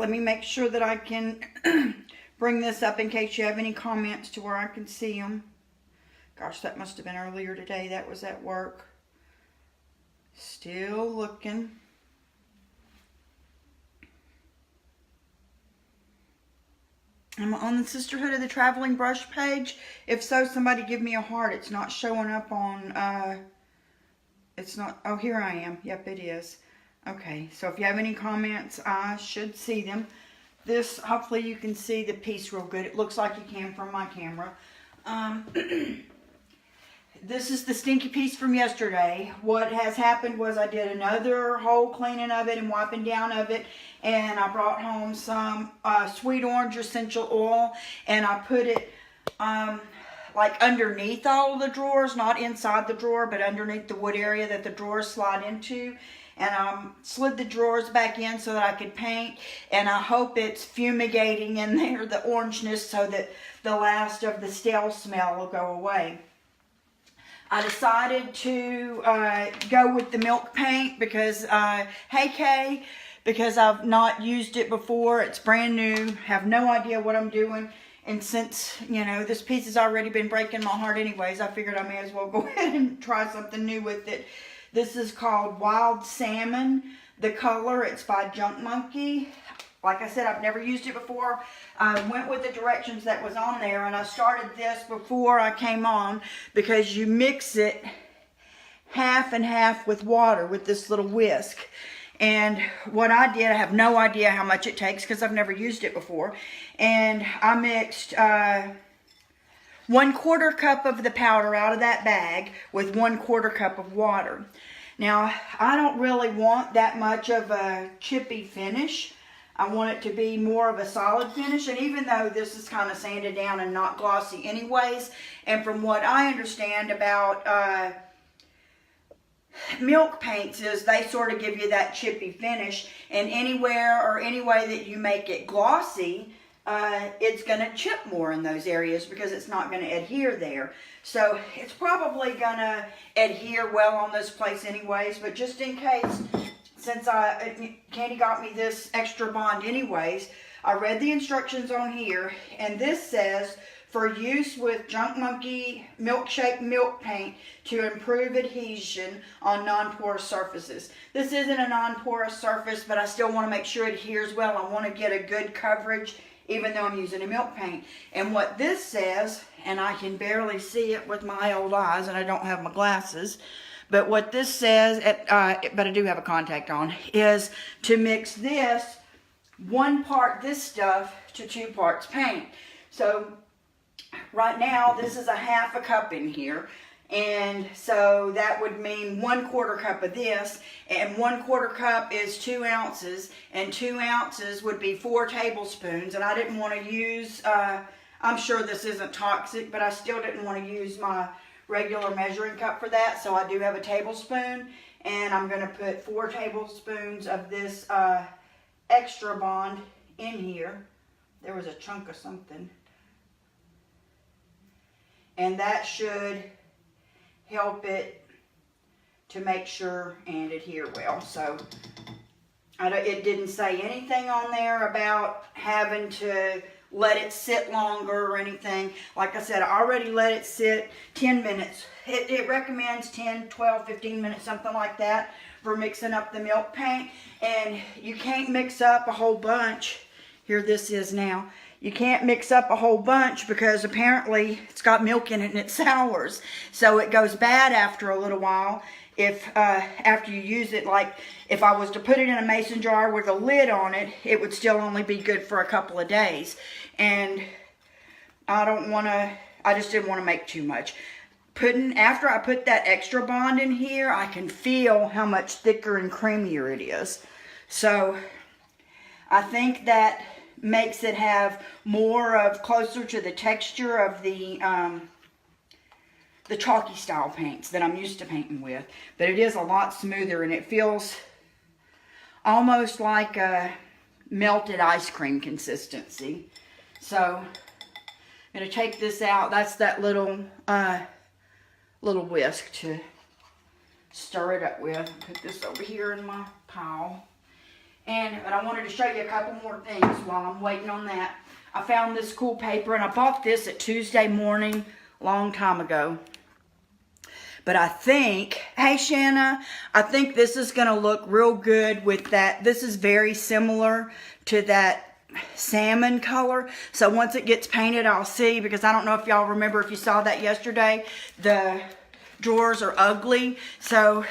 let me make sure that I can bring this up in case you have any comments to where I can see them. Gosh, that must have been earlier today. That was at work. Still looking. I'm on the Sisterhood of the Traveling Brush page. If so, somebody give me a heart. It's not showing up on, it's not, oh, here I am. Yep, it is. Okay, so if you have any comments, I should see them. This, hopefully you can see the piece real good. It looks like you can from my camera. This is the stinky piece from yesterday. What has happened was I did another whole cleaning of it and wiping down of it. And I brought home some sweet orange essential oil. And I put it like underneath all of the drawers. Not inside the drawer, but underneath the wood area that the drawers slide into. And slid the drawers back in so that I could paint. And I hope it's fumigating in there, the orangeness, so that the last of the stale smell will go away. I decided to go with the milk paint because, hey Kay, because I've not used it before. It's brand new. Have no idea what I'm doing. And since, you know, this piece has already been breaking my heart anyways, I figured I may as well go ahead and try something new with it. This is called Wild Salmon. The color, it's by Junk Monkey. Like I said, I've never used it before. I went with the directions that was on there, and I started this before I came on because you mix it half and half with water with this little whisk. And what I did, I have no idea how much it takes because I've never used it before. And I mixed 1/4 cup of the powder out of that bag with 1/4 cup of water. Now, I don't really want that much of a chippy finish. I want it to be more of a solid finish. And even though this is kind of sanded down and not glossy anyways, and from what I understand about milk paints is they sort of give you that chippy finish. And anywhere or any way that you make it glossy, it's going to chip more in those areas because it's not going to adhere there. So it's probably going to adhere well on this place anyways, but just in case, since Candy got me this extra bond anyways, I read the instructions on here, and this says, for use with Junk Monkey Milkshake Milk Paint to improve adhesion on non-porous surfaces. This isn't a non-porous surface, but I still want to make sure it adheres well. I want to get a good coverage even though I'm using a milk paint. And what this says, and I can barely see it with my old eyes and I don't have my glasses, but what this says, but I do have a contact on, is to mix this 1 part this stuff to 2 parts paint. So right now this is a half a cup in here, and so that would mean 1/4 cup of this, and 1/4 cup is 2 ounces, and 2 ounces would be 4 tablespoons. And I didn't want to use, I'm sure this isn't toxic, but I still didn't want to use my regular measuring cup for that, so I do have a tablespoon, and I'm going to put 4 tablespoons of this extra bond in here. There was a chunk of something, and that should help it to make sure and adhere well. So it didn't say anything on there about having to let it sit longer or anything. Like I said, I already let it sit 10 minutes. It recommends 10, 12, 15 minutes, something like that, for mixing up the milk paint. And you can't mix up a whole bunch. Here this is now. You can't mix up a whole bunch because apparently it's got milk in it and it sours. So it goes bad after a little while if after you use it. Like if I was to put it in a mason jar with a lid on it, it would still only be good for a couple of days. And I just didn't want to make too much. After I put that extra bond in here, I can feel how much thicker and creamier it is. So I think that makes it have more of closer to the texture of the chalky style paints that I'm used to painting with. But it is a lot smoother, and it feels almost like a melted ice cream consistency. So I'm going to take this out. That's that little whisk to stir it up with. Put this over here in my pile. But I wanted to show you a couple more things while I'm waiting on that. I found this cool paper, and I bought this at Tuesday morning a long time ago. But I think, hey Shanna, I think this is going to look real good with that. This is very similar to that salmon color. So once it gets painted, I'll see, because I don't know if y'all remember, if you saw that yesterday, the drawers are ugly. So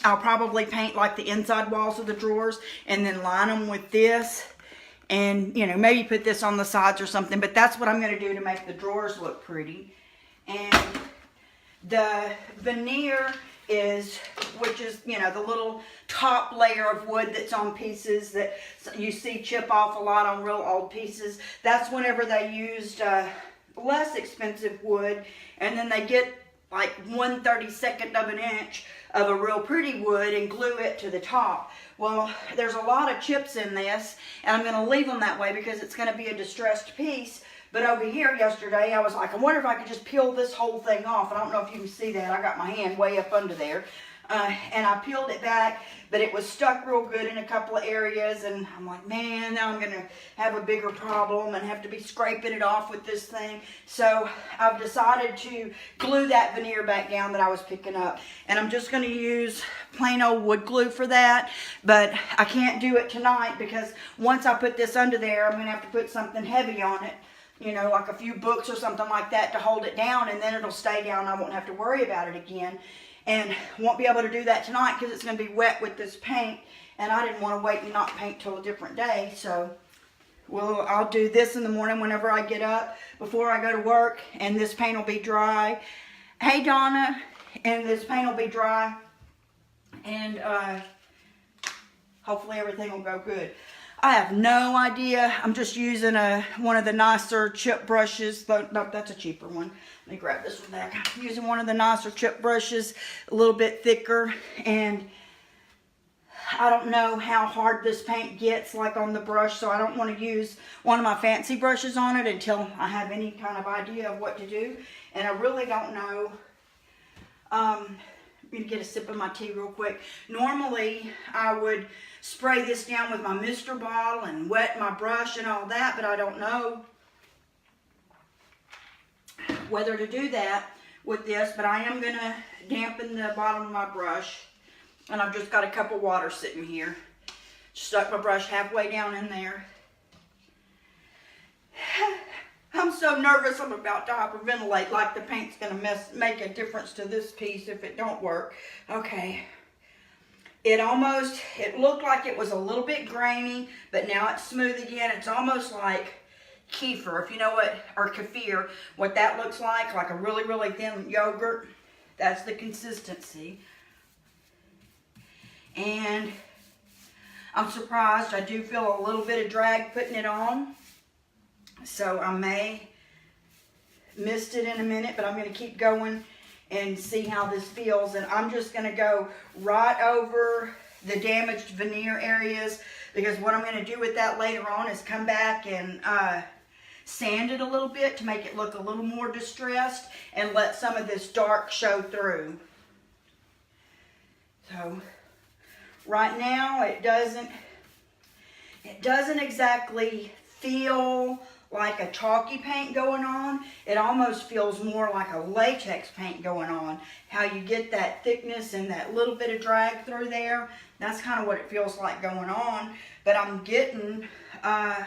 I'll probably paint like the inside walls of the drawers and then line them with this. And, you know, maybe put this on the sides or something. But that's what I'm going to do to make the drawers look pretty. And the veneer is, which is, you know, the little top layer of wood that's on pieces that you see chip off a lot on real old pieces. That's whenever they used less expensive wood, and then they get like 1/32 of an inch of a real pretty wood and glue it to the top. Well, there's a lot of chips in this, and I'm going to leave them that way because it's going to be a distressed piece. But over here yesterday, I was like, I wonder if I could just peel this whole thing off. I don't know if you can see that. I got my hand way up under there. And I peeled it back, but it was stuck real good in a couple of areas. And I'm like, man, now I'm going to have a bigger problem and have to be scraping it off with this thing. So I've decided to glue that veneer back down that I was picking up. And I'm just going to use plain old wood glue for that. But I can't do it tonight because once I put this under there, I'm going to have to put something heavy on it. You know, like a few books or something like that to hold it down, and then it'll stay down. I won't have to worry about it again. And won't be able to do that tonight because it's going to be wet with this paint. And I didn't want to wait and not paint till a different day. So, well, I'll do this in the morning whenever I get up before I go to work. And this paint will be dry. Hey, Donna. And this paint will be dry. And hopefully everything will go good. I have no idea. I'm just using one of the nicer chip brushes. No, that's a cheaper one. Let me grab this one back. I'm using one of the nicer chip brushes, a little bit thicker. And I don't know how hard this paint gets, like on the brush, so I don't want to use one of my fancy brushes on it until I have any kind of idea of what to do. And I really don't know. I'm going to get a sip of my tea real quick. Normally, I would spray this down with my mister bottle and wet my brush and all that, but I don't know whether to do that with this. But I am going to dampen the bottom of my brush, and I've just got a cup of water sitting here. Just stuck my brush halfway down in there. I'm so nervous I'm about to hyperventilate, like the paint's going to make a difference to this piece if it don't work. Okay. It looked like it was a little bit grainy, but now it's smooth again. It's almost like kefir, if you know what, or kefir, what that looks like a really, really thin yogurt. That's the consistency. And I'm surprised. I do feel a little bit of drag putting it on. So I may mist it in a minute, but I'm going to keep going and see how this feels. And I'm just going to go right over the damaged veneer areas, because what I'm going to do with that later on is come back and sand it a little bit to make it look a little more distressed and let some of this dark show through. So right now it doesn't exactly feel like a chalky paint going on. It almost feels more like a latex paint going on. How you get that thickness and that little bit of drag through there. That's kind of what it feels like going on. But I'm getting a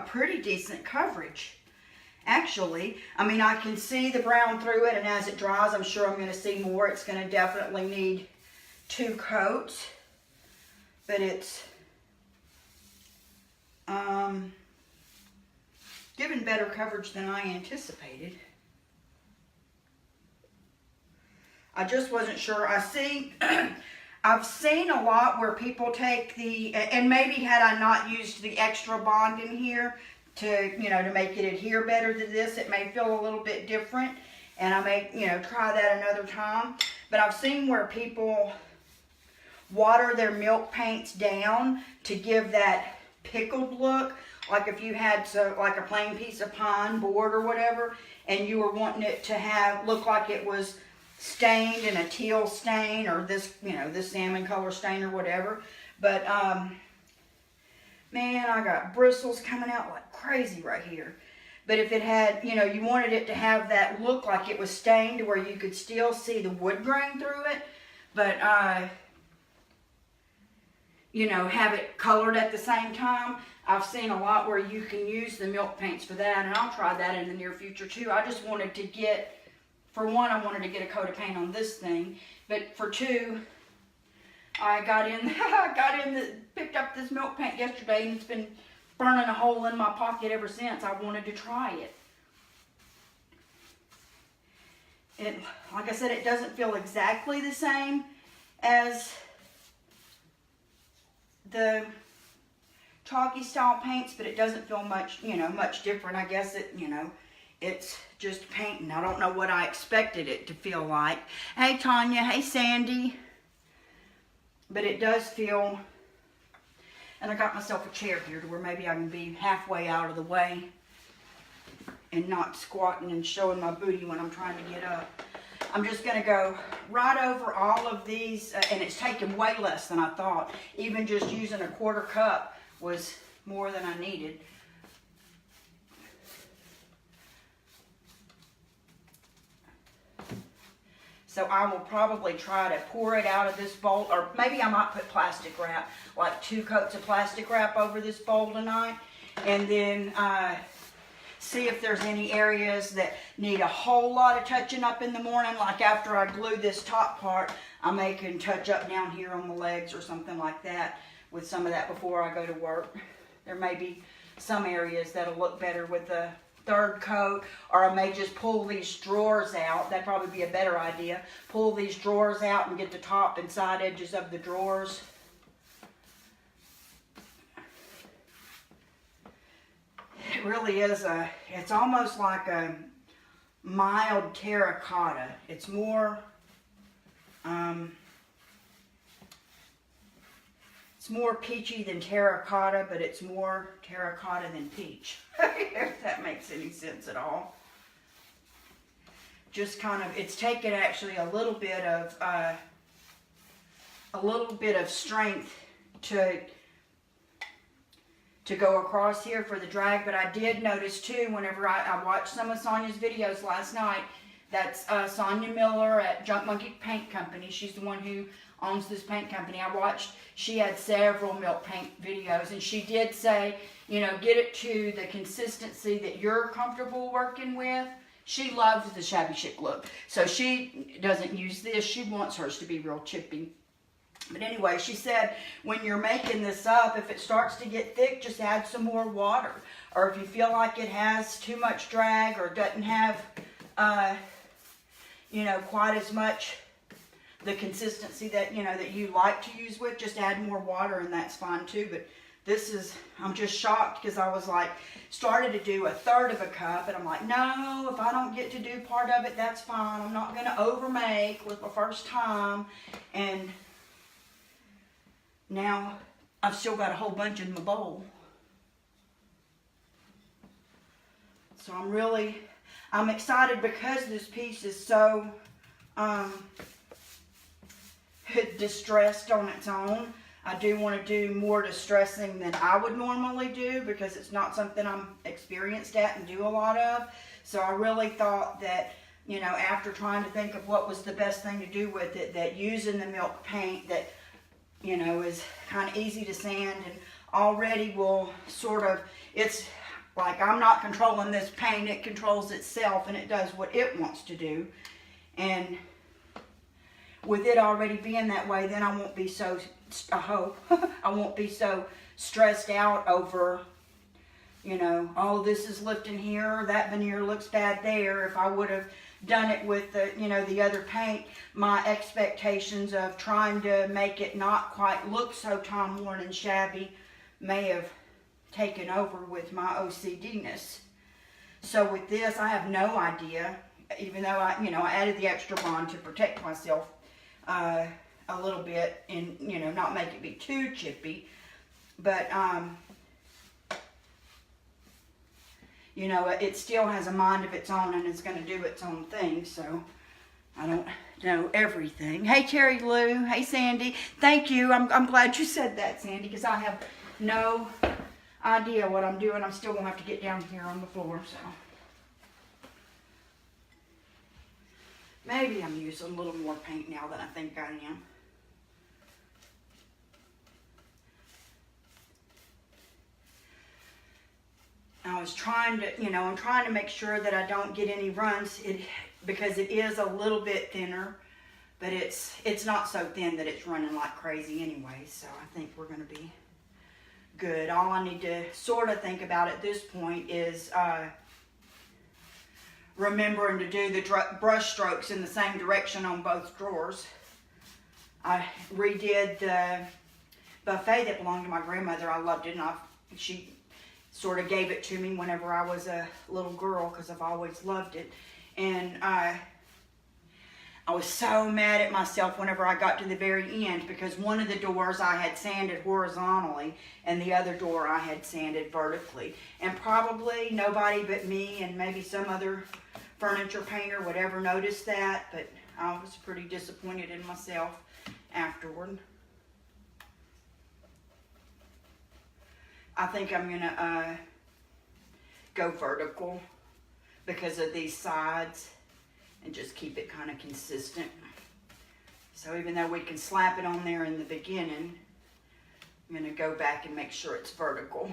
pretty decent coverage. Actually, I mean, I can see the brown through it, and as it dries, I'm sure I'm going to see more. It's going to definitely need 2 coats. But it's given better coverage than I anticipated. I just wasn't sure. I've seen a lot where people take and maybe had I not used the extra bond in here to make it adhere better to this, it may feel a little bit different, and I may, try that another time. But I've seen where people water their milk paints down to give that pickled look, like if you had like a plain piece of pine board or whatever, and you were wanting it to look like it was stained in a teal stain, or this, you know, this salmon color stain or whatever. But, man, I got bristles coming out like crazy right here. But if it had, you know, you wanted it to have that look like it was stained where you could still see the wood grain through it, but, you know, have it colored at the same time. I've seen a lot where you can use the milk paints for that, and I'll try that in the near future too. I just wanted to get, for one, I wanted to get a coat of paint on this thing, but for two, I picked up this milk paint yesterday, and it's been burning a hole in my pocket ever since. I wanted to try it. Like I said, it doesn't feel exactly the same as the chalky style paints, but it doesn't feel much, you know, much different. I guess it, you know, it's just painting. I don't know what I expected it to feel like. Hey Tanya, hey Sandy. But it does feel, and I got myself a chair here to where maybe I can be halfway out of the way and not squatting and showing my booty when I'm trying to get up. I'm just going to go right over all of these, and it's taken way less than I thought. Even just using a quarter cup was more than I needed. So I will probably try to pour it out of this bowl, or maybe I might put plastic wrap, like 2 coats of plastic wrap over this bowl tonight, and then see if there's any areas that need a whole lot of touching up in the morning. Like after I glue this top part, I may can touch up down here on the legs or something like that with some of that before I go to work. There may be some areas that'll look better with the 3rd coat, or I may just pull these drawers out. That'd probably be a better idea. Pull these drawers out and get the top and side edges of the drawers. It really is it's almost like a mild terracotta. It's more, it's more peachy than terracotta, but it's more terracotta than peach. If that makes any sense at all. Just kind of, it's taken actually a little bit of strength to go across here for the drag, but I did notice too, whenever I watched some of Sonia's videos last night, that's Sonia Miller at Junk Monkey Paint Company. She's the one who owns this paint company. I watched, she had several milk paint videos, and she did say, you know, get it to the consistency that you're comfortable working with. She loves the shabby chic look, so she doesn't use this. She wants hers to be real chippy. But anyway, she said when you're making this up, if it starts to get thick, just add some more water. Or if you feel like it has too much drag or doesn't have, you know, quite as much the consistency that, you know, that you like to use with, just add more water and that's fine too. But this is, I'm just shocked because I was like, started to do 1/3 of a cup, and I'm like, no, if I don't get to do part of it, that's fine. I'm not going to overmake with my first time. And now I've still got a whole bunch in my bowl. So I'm excited because this piece is so distressed on its own. I do want to do more distressing than I would normally do because it's not something I'm experienced at and do a lot of. So I really thought that, you know, after trying to think of what was the best thing to do with it, that using the milk paint that, you know, is kind of easy to sand and already will sort of, it's like I'm not controlling this paint, it controls itself and it does what it wants to do. And with it already being that way, then I won't be so, I hope, I won't be so stressed out over, you know, oh, this is lifting here, that veneer looks bad there. If I would have done it with the, you know, the other paint, my expectations of trying to make it not quite look so time-worn and shabby may have taken over with my OCD-ness. So with this, I have no idea, even though I added the extra bond to protect myself a little bit and, you know, not make it be too chippy. But, you know, it still has a mind of its own and it's going to do its own thing. So I don't know everything. Hey, Terry Lou. Hey, Sandy. Thank you. I'm glad you said that, Sandy, because I have no idea what I'm doing. I'm still going to have to get down here on the floor, so. Maybe I'm using a little more paint now than I think I am. I was trying to, I'm trying to make sure that I don't get any runs because it is a little bit thinner, but it's not so thin that it's running like crazy anyway, so I think we're going to be good. All I need to sort of think about at this point is remembering to do the brush strokes in the same direction on both drawers. I redid the buffet that belonged to my grandmother. I loved it, and she sort of gave it to me whenever I was a little girl because I've always loved it. And I was so mad at myself whenever I got to the very end because one of the doors I had sanded horizontally and the other door I had sanded vertically. And probably nobody but me and maybe some other furniture painter would ever notice that, but I was pretty disappointed in myself afterward. I think I'm going to go vertical because of these sides and just keep it kind of consistent. So even though we can slap it on there in the beginning, I'm going to go back and make sure it's vertical.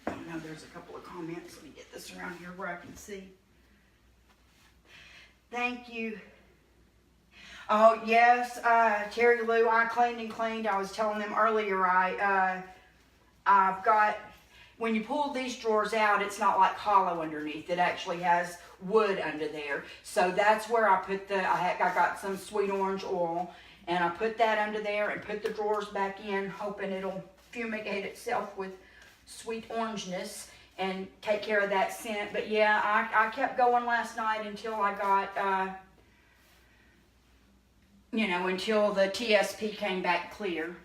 I know there's a couple of comments. Let me get this around here where I can see. Thank you. Oh, yes, Terry Lou, I cleaned and cleaned. I was telling them earlier, I've got, when you pull these drawers out, it's not like hollow underneath. It actually has wood under there. So that's where I put I got some sweet orange oil, and I put that under there and put the drawers back in, hoping it'll fumigate itself with sweet orangeness and take care of that scent. But yeah, I kept going last night until I got, until the TSP came back clear,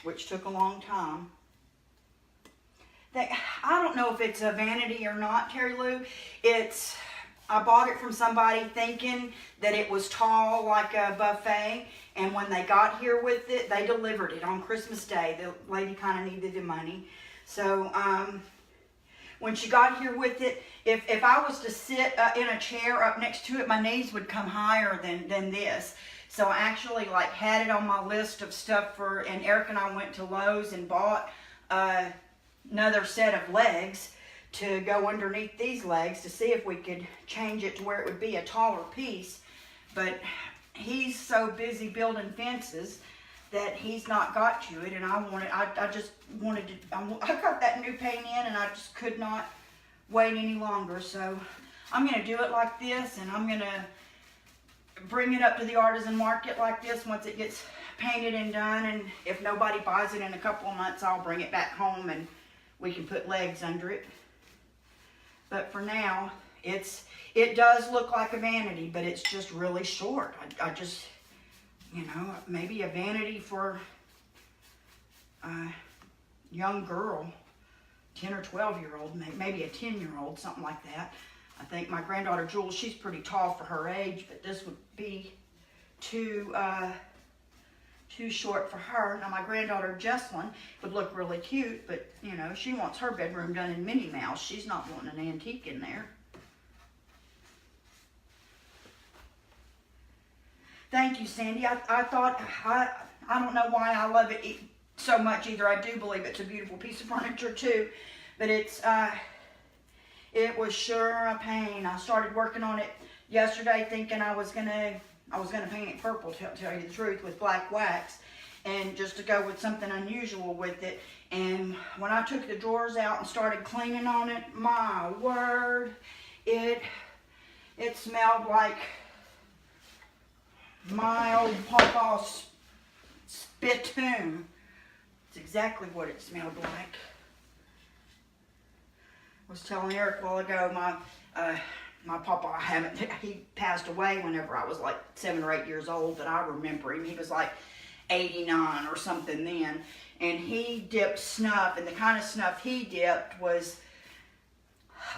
which took a long time. I don't know if it's a vanity or not, Terry Lou. I bought it from somebody thinking that it was tall like a buffet, and when they got here with it, they delivered it on Christmas Day. The lady kind of needed the money. So when she got here with it, if I was to sit in a chair up next to it, my knees would come higher than this. So I actually had it on my list of stuff and Eric and I went to Lowe's and bought another set of legs to go underneath these legs to see if we could change it to where it would be a taller piece. But he's so busy building fences that he's not got to it, and I got that new paint in, and I just could not wait any longer. So I'm going to do it like this, and I'm going to bring it up to the artisan market like this once it gets painted and done. And if nobody buys it in a couple of months, I'll bring it back home and we can put legs under it. But for now, it does look like a vanity, but it's just really short. I just, maybe a vanity for a young girl, 10 or 12-year-old, maybe a 10-year-old, something like that. I think my granddaughter Jules, she's pretty tall for her age, but this would be too short for her. Now my granddaughter Jesslyn would look really cute, but she wants her bedroom done in Minnie Mouse. She's not wanting an antique in there. Thank you, Sandy. I thought, I don't know why I love it so much either. I do believe it's a beautiful piece of furniture too, but it was sure a pain. I started working on it yesterday thinking I was gonna paint it purple, to tell you the truth, with black wax, and just to go with something unusual with it. And when I took the drawers out and started cleaning on it, my word, it smelled like my old papa's spittoon. It's exactly what it smelled like. I was telling Eric a while ago, my papa, he passed away whenever I was like 7 or 8 years old, but I remember him. He was like 89 or something then, and he dipped snuff, and the kind of snuff he dipped was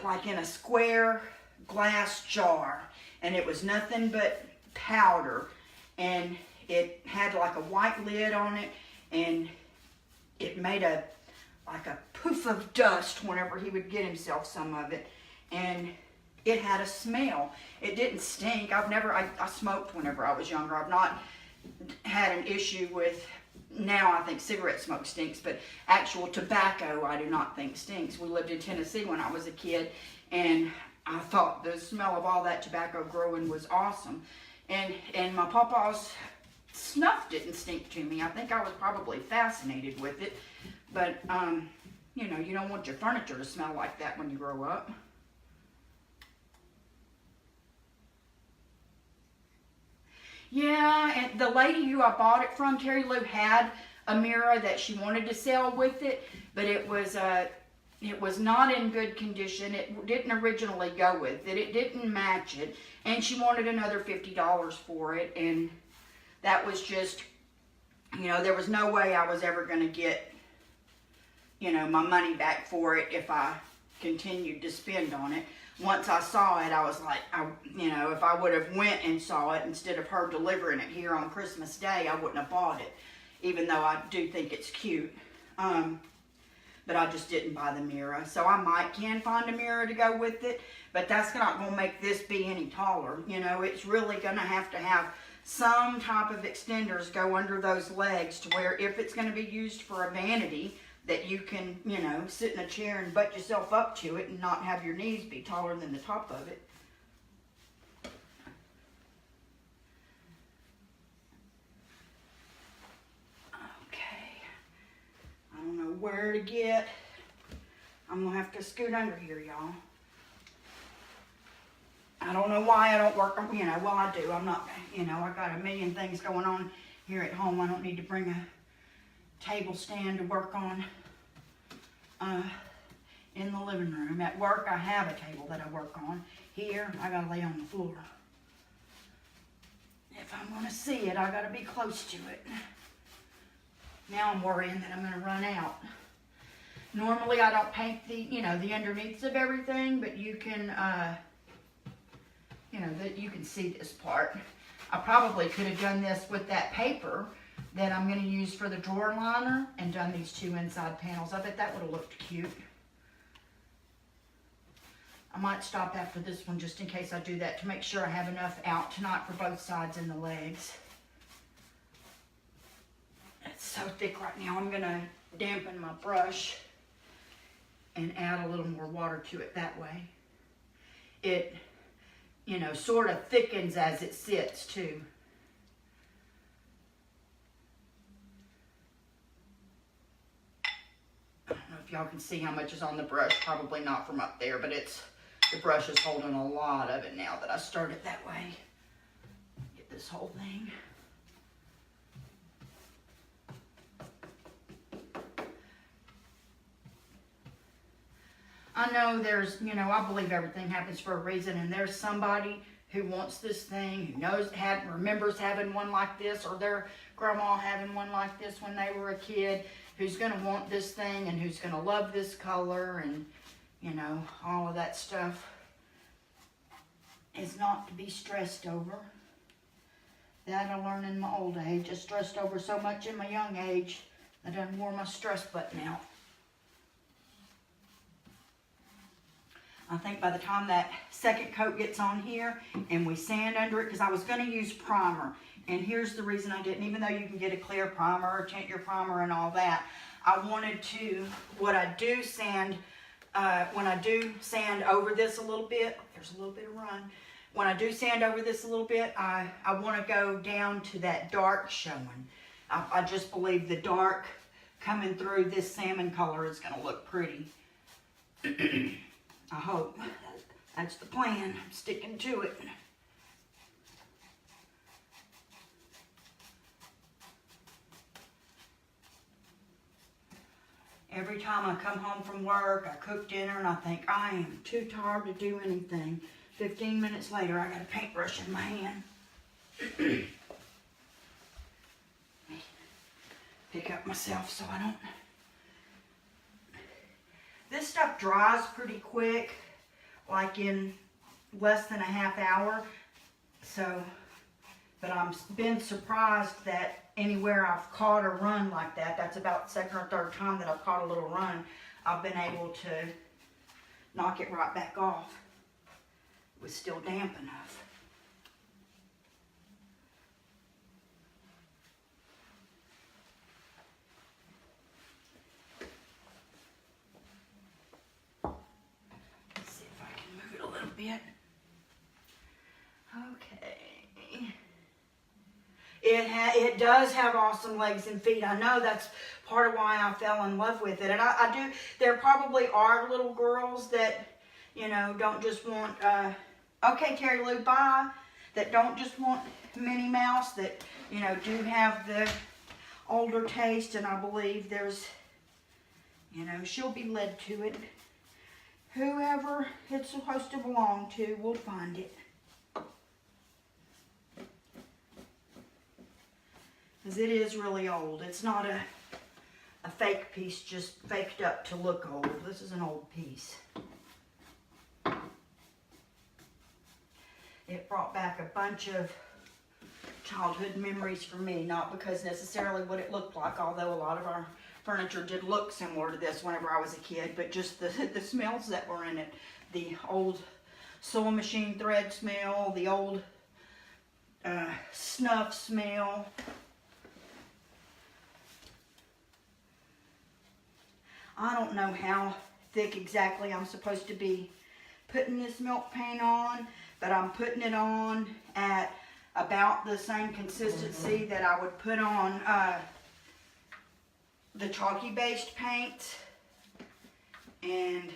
like in a square glass jar, and it was nothing but powder, and it had like a white lid on it, and it made like a poof of dust whenever he would get himself some of it, and it had a smell. It didn't stink. I smoked whenever I was younger. I've not had an issue with, now I think cigarette smoke stinks, but actual tobacco I do not think stinks. We lived in Tennessee when I was a kid, and I thought the smell of all that tobacco growing was awesome. And my papa's snuff didn't stink to me. I think I was probably fascinated with it, but you know, you don't want your furniture to smell like that when you grow up. Yeah, and the lady who I bought it from, Terry Lou, had a mirror that she wanted to sell with it, but it was not in good condition. It didn't originally go with it. It didn't match it, and she wanted another $50 for it, and that was just, you know, there was no way I was ever going to get, you know, my money back for it if I continued to spend on it. Once I saw it, I was like, you know, if I would have went and saw it instead of her delivering it here on Christmas Day, I wouldn't have bought it, even though I do think it's cute. But I just didn't buy the mirror. So I can find a mirror to go with it, but that's not going to make this be any taller. You know, it's really going to have some type of extenders go under those legs to where if it's going to be used for a vanity, that you can, you know, sit in a chair and butt yourself up to it and not have your knees be taller than the top of it. Okay. I don't know where to get. I'm going to have to scoot under here, y'all. I don't know why I don't work on, you know, well, I do. I'm not, you know, I got a million things going on here at home. I don't need to bring a table stand to work on in the living room. At work, I have a table that I work on. Here, I gotta lay on the floor. If I'm gonna see it, I gotta be close to it. Now I'm worrying that I'm gonna run out. Normally, I don't paint the, you know, the underneaths of everything, but you can, you know, that you can see this part. I probably could have done this with that paper that I'm going to use for the drawer liner and done these two inside panels. I bet that would have looked cute. I might stop after this one just in case I do that to make sure I have enough out tonight for both sides and the legs. It's so thick right now. I'm going to dampen my brush and add a little more water to it that way. It, you know, sort of thickens as it sits too. I don't know if y'all can see how much is on the brush. Probably not from up there, but the brush is holding a lot of it now that I started that way. Get this whole thing. I know there's, you know, I believe everything happens for a reason, and there's somebody who wants this thing, who knows, remembers having one like this, or their grandma having one like this when they were a kid, who's going to want this thing and who's going to love this color, and, you know, all of that stuff is not to be stressed over. That I learned in my old age. I stressed over so much in my young age, I done wore my stress button out. I think by the time that second coat gets on here and we sand under it, because I was going to use primer, and here's the reason I didn't, even though you can get a clear primer or tint your primer and all that, I wanted to, when I do sand over this a little bit, there's a little bit of run, when I do sand over this a little bit, I want to go down to that dark showing. I just believe the dark coming through this salmon color is going to look pretty. I hope. That's the plan. I'm sticking to it. Every time I come home from work, I cook dinner and I think, I am too tired to do anything. 15 minutes later, I got a paintbrush in my hand. Pick up myself so I don't... This stuff dries pretty quick. like in less than a half hour. So, but I'm been surprised that anywhere I've caught a run like that, that's about the second or third time that I've caught a little run, I've been able to knock it right back off. It was still damp enough. Let's see if I can move it a little bit. Okay. It does have awesome legs and feet. I know that's part of why I fell in love with it. And I do, there probably are little girls that, you know, don't just want, okay, Terry Lou, bye, that don't just want Minnie Mouse, that, you know, do have the older taste. And I believe there's, you know, she'll be led to it. Whoever it's supposed to belong to will find it. Because it is really old. It's not a fake piece just faked up to look old. This is an old piece. It brought back a bunch of childhood memories for me, not because necessarily what it looked like, although a lot of our furniture did look similar to this whenever I was a kid, but just the smells that were in it. The old sewing machine thread smell, the old snuff smell. I don't know how thick exactly I'm supposed to be putting this milk paint on, but I'm putting it on at about the same consistency that I would put on the chalky based paint. And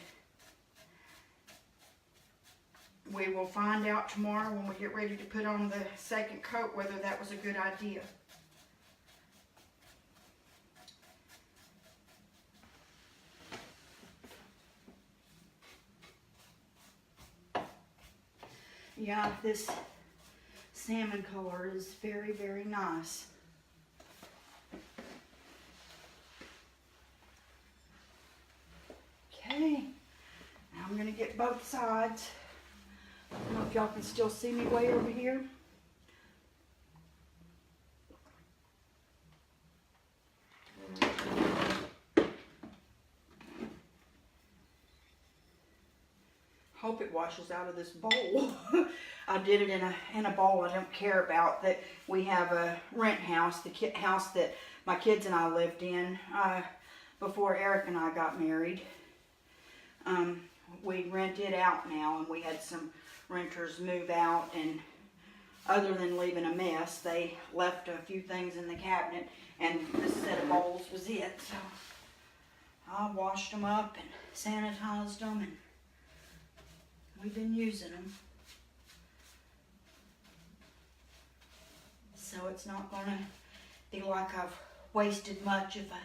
we will find out tomorrow when we get ready to put on the second coat whether that was a good idea. Yeah, this salmon color is very, very nice. Okay, now I'm going to get both sides. I don't know if y'all can still see me way over here. Hope it washes out of this bowl. I did it in a bowl I don't care about. That we have a rent house, the house that my kids and I lived in before Eric and I got married. We rent it out now, and we had some renters move out, and other than leaving a mess, they left a few things in the cabinet, and this set of bowls was it. So I washed them up and sanitized them, and we've been using them. So it's not going to be like I've wasted much. If I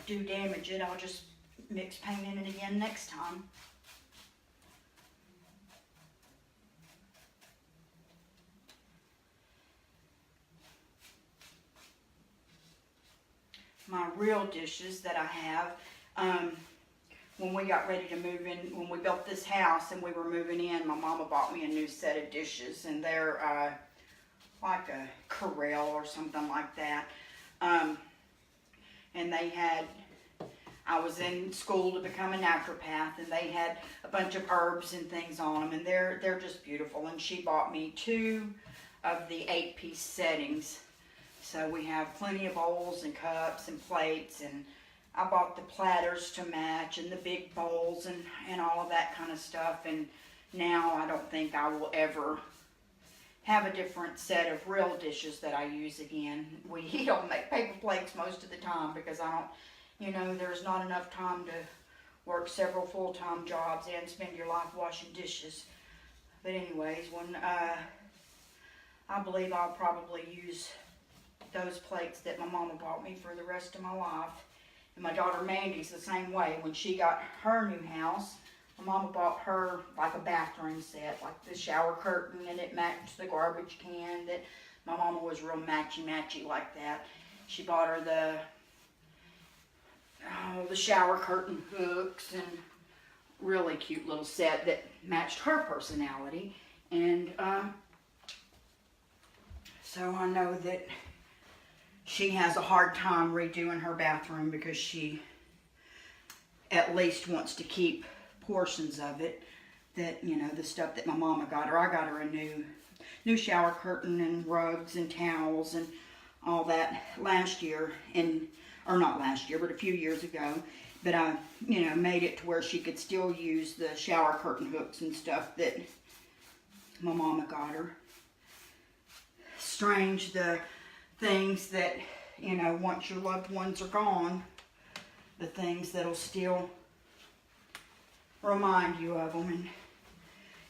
do damage it, I'll just mix paint in it again next time. My real dishes that I have, when we got ready to move in, when we built this house and we were moving in, my mama bought me a new set of dishes, and they're like a Corel or something like that. And they had, I was in school to become a naturopath, and they had a bunch of herbs and things on them, and they're just beautiful. And she bought me 2 of the 8-piece settings. So we have plenty of bowls and cups and plates, and I bought the platters to match and the big bowls and all of that kind of stuff. And now I don't think I will ever have a different set of real dishes that I use again. We don't make paper plates most of the time because I don't, you know, there's not enough time to work several full-time jobs and spend your life washing dishes. But anyways, when I believe I'll probably use those plates that my mama bought me for the rest of my life. And my daughter Mandy's the same way. When she got her new house, my mama bought her like a bathroom set, like the shower curtain, and it matched the garbage can. That my mama was real matchy-matchy like that. She bought her the shower curtain hooks and really cute little set that matched her personality. And so I know that she has a hard time redoing her bathroom because she at least wants to keep portions of it. That, you know, the stuff that my mama got her. I got her a new shower curtain and rugs and towels and all that last year, or not last year, but a few years ago. But I, you know, made it to where she could still use the shower curtain hooks and stuff that my mama got her. Strange, the things that, you know, once your loved ones are gone, the things that'll still remind you of them. And,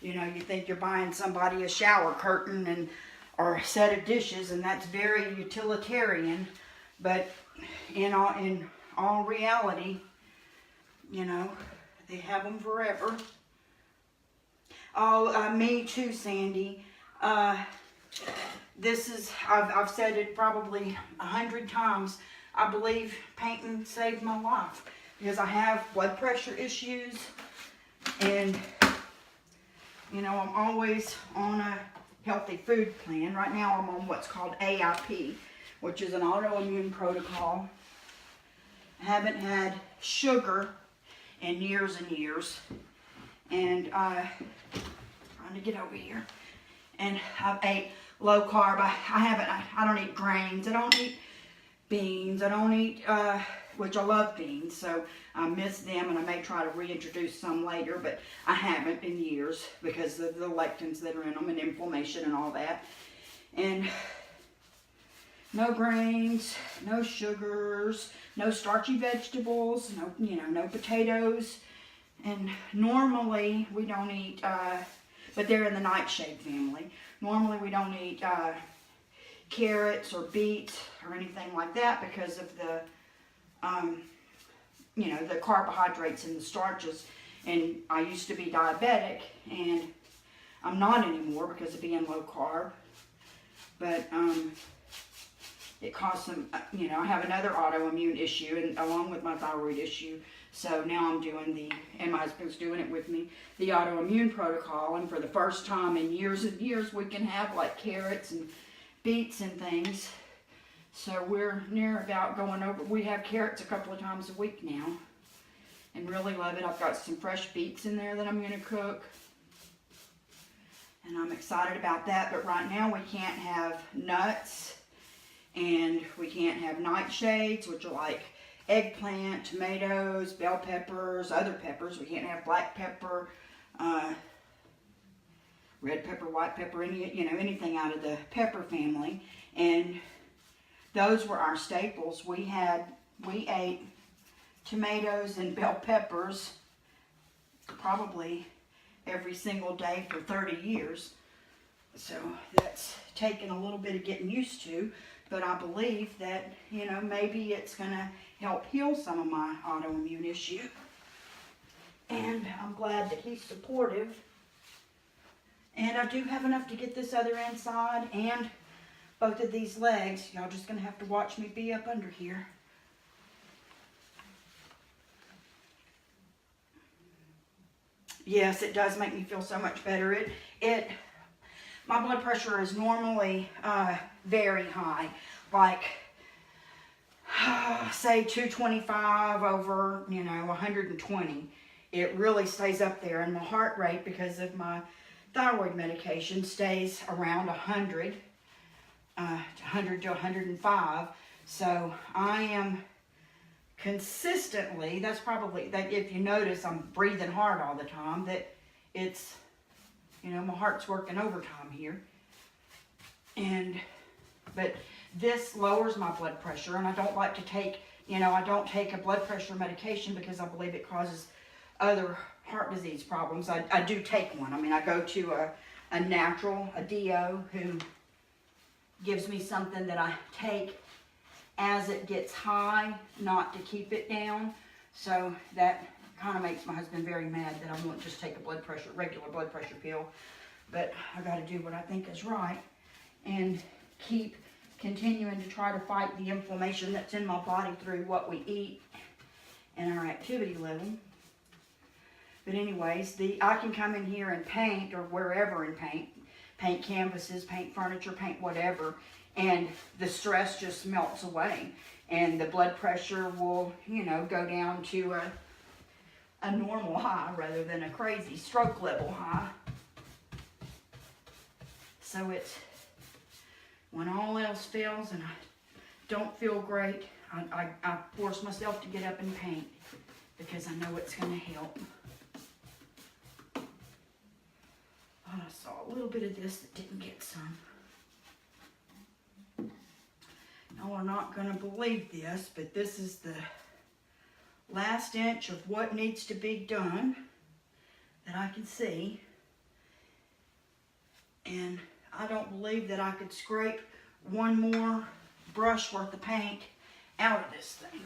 you know, you think you're buying somebody a shower curtain or a set of dishes, and that's very utilitarian. But in all reality, you know, they have them forever. Oh, me too, Sandy. This is, I've said it probably 100 times. I believe painting saved my life because I have blood pressure issues, and, you know, I'm always on a healthy food plan. Right now I'm on what's called AIP, which is an autoimmune protocol. I haven't had sugar in years and years, and trying to get over here, and I've ate low carb. I don't eat grains, I don't eat beans, I don't eat, which I love beans, so I miss them, and I may try to reintroduce some later, but I haven't in years because of the lectins that are in them and inflammation and all that. And no grains, no sugars, no starchy vegetables, no, you know, no potatoes. And normally we don't eat, but they're in the nightshade family. Normally we don't eat carrots or beets or anything like that because of the, you know, the carbohydrates and the starches. And I used to be diabetic, and I'm not anymore because of being low carb. But it caused some, you know, I have another autoimmune issue, and along with my thyroid issue. So now I'm doing and my husband's doing it with me, the autoimmune protocol. And for the first time in years and years, we can have like carrots and beets and things. So we're near about going over, we have carrots a couple of times a week now, and really love it. I've got some fresh beets in there that I'm going to cook, and I'm excited about that. But right now we can't have nuts, and we can't have nightshades, which are like eggplant, tomatoes, bell peppers, other peppers. We can't have black pepper, red pepper, white pepper, anything out of the pepper family. And those were our staples. We ate tomatoes and bell peppers probably every single day for 30 years. So that's taken a little bit of getting used to, but I believe that, you know, maybe it's going to help heal some of my autoimmune issue. And I'm glad that he's supportive. And I do have enough to get this other inside and both of these legs. Y'all just going to have to watch me be up under here. Yes, it does make me feel so much better. My blood pressure is normally very high, like say 225 over, 120. It really stays up there, and my heart rate, because of my thyroid medication, stays around 100 to 105. So I am consistently, that's probably, that if you notice I'm breathing hard all the time, that it's, my heart's working overtime here. But this lowers my blood pressure, and I don't like to take, I don't take a blood pressure medication because I believe it causes other heart disease problems. I do take one. I mean, I go to a natural, a DO, who gives me something that I take as it gets high, not to keep it down. So that kind of makes my husband very mad that I won't just take a regular blood pressure pill. But I got to do what I think is right and keep continuing to try to fight the inflammation that's in my body through what we eat and our activity level. But anyways, I can come in here and paint, or wherever and paint canvases, paint furniture, paint whatever, and the stress just melts away. And the blood pressure will, you know, go down to a normal high rather than a crazy stroke level high. So it's, when all else fails and I don't feel great, I force myself to get up and paint because I know it's going to help. Oh, I saw a little bit of this that didn't get some. Y'all are not going to believe this, but this is the last inch of what needs to be done that I can see. And I don't believe that I could scrape one more brush worth of paint out of this thing.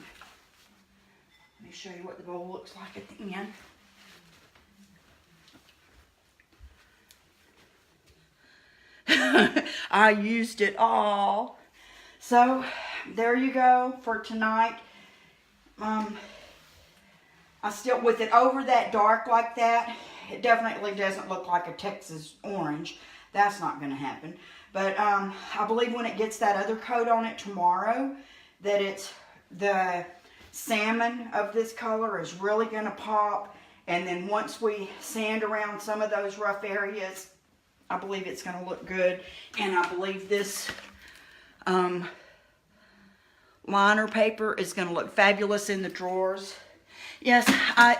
Let me show you what the bowl looks like at the end. I used it all. So there you go for tonight. I still, with it over that dark like that, it definitely doesn't look like a Texas orange. That's not going to happen. But I believe when it gets that other coat on it tomorrow, that it's the salmon of this color is really going to pop. And then once we sand around some of those rough areas, I believe it's going to look good. And I believe this liner paper is going to look fabulous in the drawers. Yes,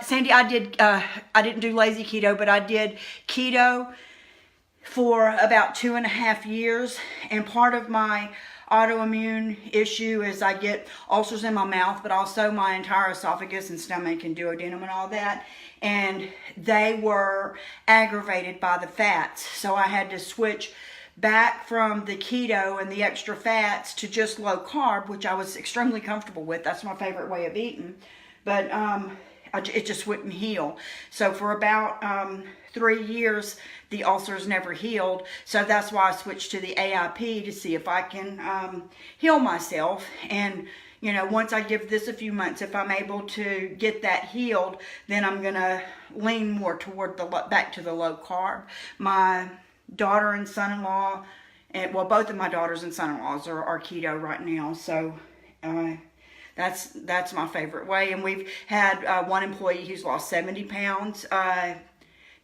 Sandy, I didn't do lazy keto, but I did keto for about 2.5 years, and part of my autoimmune issue is I get ulcers in my mouth, but also my entire esophagus and stomach and duodenum and all that, and they were aggravated by the fats, so I had to switch back from the keto and the extra fats to just low carb, which I was extremely comfortable with. That's my favorite way of eating, but it just wouldn't heal. So for about 3 years, the ulcers never healed. So that's why I switched to the AIP to see if I can heal myself. And, you know, once I give this a few months, if I'm able to get that healed, then I'm going to lean more toward back to the low carb. My daughter and son-in-law, well, both of my daughters and son-in-laws are keto right now. So that's my favorite way. And we've had one employee who's lost 70 pounds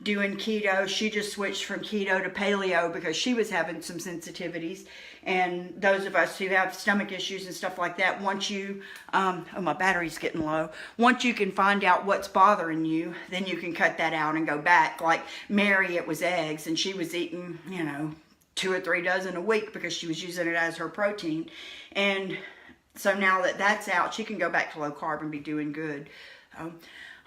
doing keto. She just switched from keto to paleo because she was having some sensitivities. And those of us who have stomach issues and stuff like that, once you, oh, my battery's getting low. Once you can find out what's bothering you, then you can cut that out and go back. Like Mary, it was eggs, and she was eating, you know, 2 or 3 dozen a week because she was using it as her protein. And so now that that's out, she can go back to low carb and be doing good.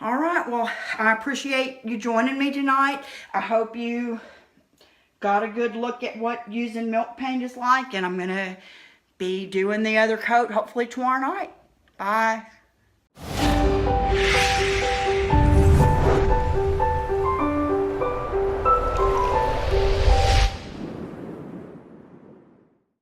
All right, well, I appreciate you joining me tonight. I hope you got a good look at what using milk paint is like, and I'm going to be doing the other coat hopefully tomorrow night. Bye.